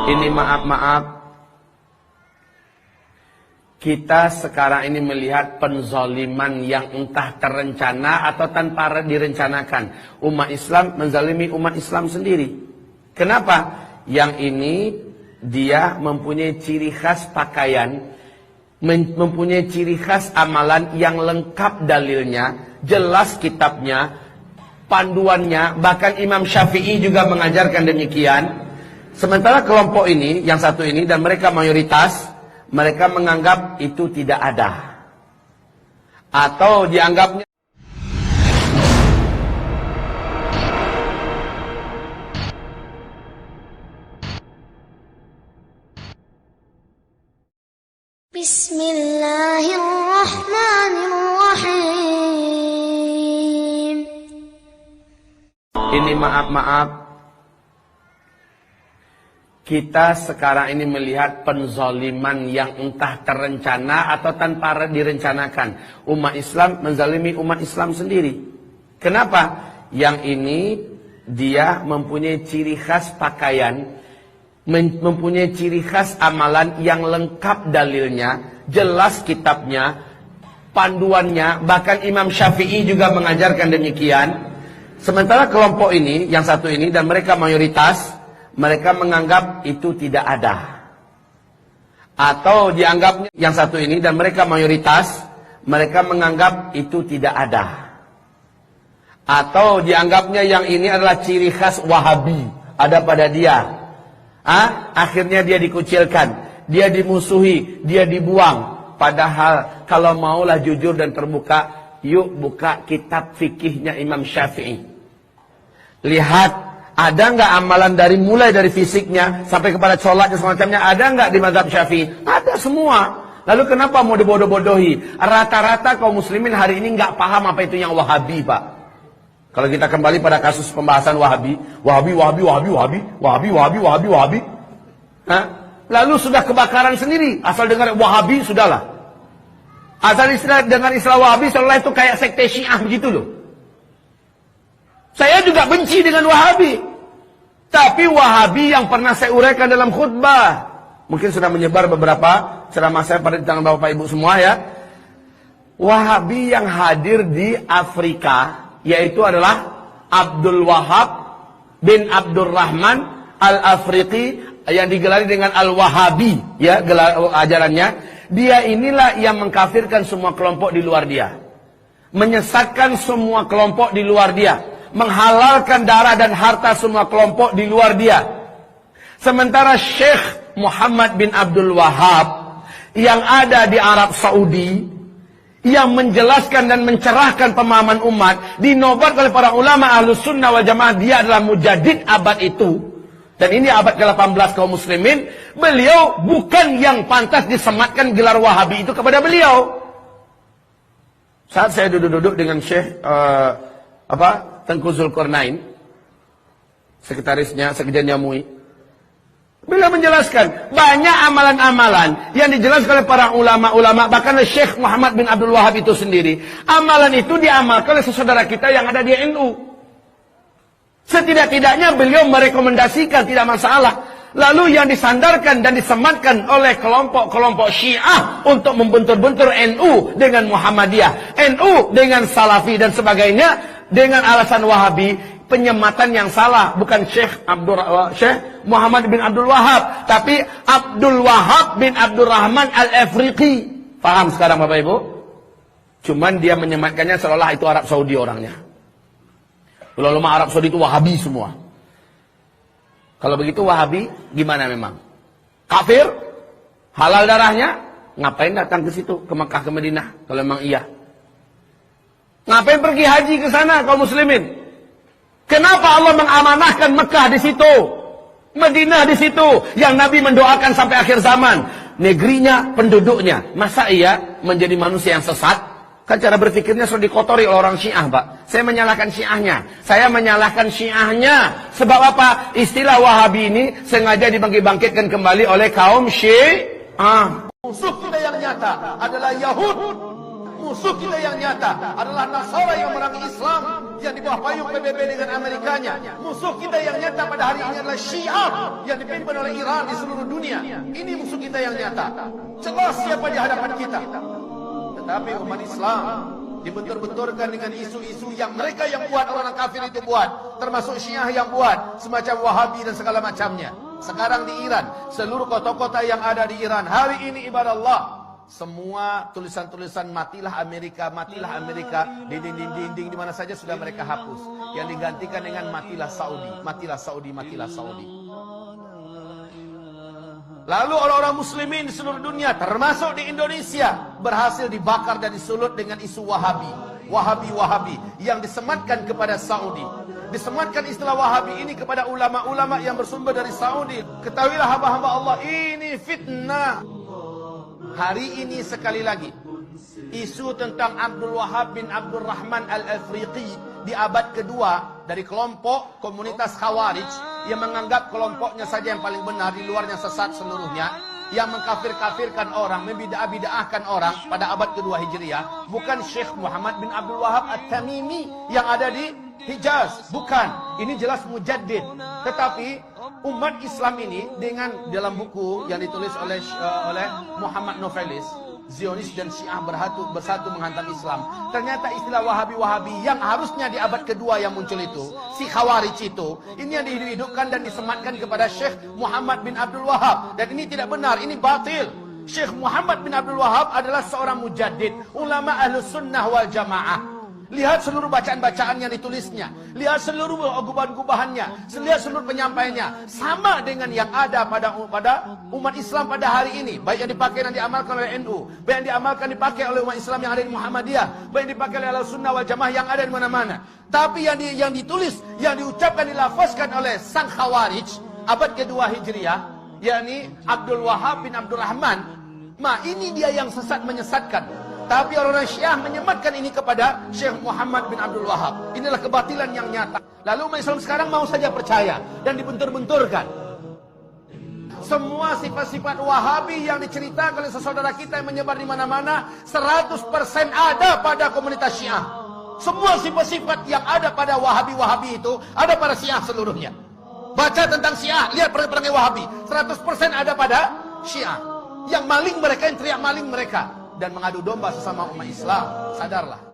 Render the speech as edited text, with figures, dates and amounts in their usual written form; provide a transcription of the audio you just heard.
Ini maaf-maaf, kita sekarang ini melihat penzaliman yang entah terencana atau tanpa direncanakan. Umat Islam menzalimi umat Islam sendiri. Kenapa? Yang ini dia mempunyai ciri khas pakaian, mempunyai ciri khas amalan yang lengkap dalilnya, jelas kitabnya, panduannya, bahkan Imam Syafi'i juga mengajarkan demikian. Sementara kelompok ini, yang satu ini, dan mereka mayoritas, mereka menganggap itu tidak ada. Atau dianggapnya Bismillahirrahmanirrahim. ini maaf-maaf, kita sekarang ini melihat penzaliman yang entah terencana atau tanpa direncanakan. Umat Islam menzalimi umat Islam sendiri. Kenapa? Yang ini dia mempunyai ciri khas pakaian, mempunyai ciri khas amalan yang lengkap dalilnya, jelas kitabnya, panduannya, bahkan Imam Syafi'i juga mengajarkan demikian. Sementara kelompok ini, yang satu ini, dan mereka mayoritas, mereka menganggap itu tidak ada. Atau dianggapnya, yang satu ini, dan mereka mayoritas, mereka menganggap itu tidak ada. Atau dianggapnya yang ini adalah ciri khas Wahabi, ada pada dia. Akhirnya dia dikucilkan, dia dimusuhi, dia dibuang. Padahal kalau maulah jujur dan terbuka, yuk buka kitab fikihnya Imam Syafi'i. Lihat, ada nggak amalan mulai dari fisiknya sampai kepada sholatnya semacamnya, ada nggak di mazhab Syafi'i? Ada semua. Lalu kenapa mau dibodoh-bodohi? Rata-rata kaum muslimin hari ini nggak paham apa itu yang Wahabi, Pak. Kalau kita kembali pada kasus pembahasan Wahabi. Lalu sudah kebakaran sendiri. Asal dengar Wahabi, sudahlah. Asal dengar istilah Wahabi, seolah itu kayak sekte Syiah begitu loh. Saya juga benci dengan Wahabi. Tapi Wahabi yang pernah saya uraikan dalam khutbah, mungkin sudah menyebar beberapa ceramah saya pada di tangan Bapak Ibu semua ya. Wahabi yang hadir di Afrika, yaitu adalah Abdul Wahab bin Abdurrahman Al-Afriqi, yang digelari dengan Al-Wahabi, ya, ajarannya. Dia inilah yang mengkafirkan semua kelompok di luar dia, menyesatkan semua kelompok di luar dia, menghalalkan darah dan harta semua kelompok di luar dia. Sementara Syekh Muhammad bin Abdul Wahab yang ada di Arab Saudi, yang menjelaskan dan mencerahkan pemahaman umat, dinobat oleh para ulama Ahlus Sunnah wal Jamaah, dia adalah mujaddid abad itu. Dan ini abad ke-18 kaum muslimin. Beliau bukan yang pantas disematkan gelar Wahabi itu kepada beliau. Saat saya duduk-duduk dengan Syekh Tengku Zulkarnain, sekretarisnya, sekjennya MUI, beliau menjelaskan banyak amalan-amalan yang dijelaskan oleh para ulama-ulama, bahkan oleh Syekh Muhammad bin Abdul Wahab itu sendiri. Amalan itu diamalkan oleh saudara kita yang ada di NU. Setidak-tidaknya beliau merekomendasikan, tidak masalah. Lalu yang disandarkan dan disematkan oleh kelompok-kelompok Syiah untuk membentur-bentur NU dengan Muhammadiyah, NU dengan Salafi dan sebagainya, dengan alasan Wahabi, penyematan yang salah. Bukan Syekh Muhammad bin Abdul Wahab, tapi Abdul Wahab bin Abdurrahman Al-Afriqi. Paham sekarang Bapak Ibu? Cuman dia menyematkannya seolah itu Arab Saudi orangnya. Ulama Arab Saudi itu Wahabi semua. Kalau begitu Wahabi gimana memang? Kafir? Halal darahnya? Ngapain datang ke situ, ke Mekah, ke Madinah? Kalau memang iya. Ngapain pergi haji ke sana kaum muslimin? Kenapa Allah mengamanahkan Mekah di situ, Madinah di situ, yang Nabi mendoakan sampai akhir zaman? Negerinya, penduduknya. Masa iya menjadi manusia yang sesat? Kan cara berpikirnya sudah dikotori oleh orang Syiah, Pak. Saya menyalahkan Syiahnya. Saya menyalahkan Syiahnya. Sebab apa? Istilah Wahabi ini sengaja dibangkit-bangkitkan kembali oleh kaum Syiah. Musuh kita yang nyata adalah Yahud. Musuh kita yang nyata adalah Nasara yang merangi Islam, yang di bawah payung PBB dengan Amerikanya. Musuh kita yang nyata pada hari ini adalah Syiah yang dipimpin oleh Iran di seluruh dunia. Ini musuh kita yang nyata. Jelas siapa di hadapan kita. Tetapi umat Islam dibentur-benturkan dengan isu-isu yang mereka yang buat, orang kafir itu buat, termasuk Syiah yang buat, semacam Wahabi dan segala macamnya. Sekarang di Iran, seluruh kota-kota yang ada di Iran hari ini, ibadah Allah, semua tulisan-tulisan matilah Amerika di dinding-dinding di mana saja sudah mereka hapus, yang digantikan dengan matilah Saudi, matilah Saudi, matilah Saudi. Lalu orang-orang muslimin di seluruh dunia, termasuk di Indonesia, berhasil dibakar dan disulut dengan isu Wahabi. Wahabi yang disematkan kepada Saudi. Disematkan istilah Wahabi ini kepada ulama-ulama yang bersumber dari Saudi. Ketahuilah hamba-hamba Allah, ini fitnah. Hari ini sekali lagi, isu tentang Abdul Wahab bin Abdul Rahman Al-Afriqi di abad kedua dari kelompok komunitas Khawarij yang menganggap kelompoknya saja yang paling benar, di luarnya sesat seluruhnya, yang mengkafir-kafirkan orang, membidah-bidahkan orang pada abad kedua Hijriah, bukan Syekh Muhammad bin Abdul Wahab At-Tamimi yang ada di Hijaz, bukan. Ini jelas mujaddid. Tetapi umat Islam ini dengan dalam buku yang ditulis oleh Muhammad Novelis, Zionis dan Syiah bersatu menghantam Islam. Ternyata istilah Wahabi yang harusnya di abad kedua yang muncul itu, si Khawarij itu, ini yang dihidupkan dan disematkan kepada Syekh Muhammad bin Abdul Wahab. Dan ini tidak benar, ini batil. Syekh Muhammad bin Abdul Wahab adalah seorang mujaddid, ulama Ahlus Sunnah wal Jamaah. Lihat seluruh bacaan-bacaan yang ditulisnya, lihat seluruh gubahan-gubahannya, lihat seluruh penyampaiannya, sama dengan yang ada pada umat Islam pada hari ini, baik yang dipakai dan diamalkan oleh NU, baik yang diamalkan dipakai oleh umat Islam yang ada di Muhammadiyah, baik yang dipakai oleh Ahlussunnah wal Jamaah yang ada di mana-mana. Tapi yang ditulis, yang diucapkan, dilafazkan oleh sang Khawarij abad kedua Hijriah, yakni Abdul Wahab bin Abdul Rahman, ini dia yang sesat menyesatkan. Tapi orang-orang Syiah menyematkan ini kepada Syekh Muhammad bin Abdul Wahab. Inilah kebatilan yang nyata. Lalu umat Islam sekarang mau saja percaya dan dibentur-benturkan. Semua sifat-sifat Wahabi yang diceritakan oleh saudara kita yang menyebar di mana-mana 100% ada pada komunitas Syiah. Semua sifat-sifat yang ada pada Wahabi itu ada pada Syiah seluruhnya. Baca tentang Syiah, lihat perang-perang Wahabi, 100% ada pada Syiah. Yang maling mereka, yang teriak maling mereka, dan mengadu domba sesama umat Islam. Sadarlah.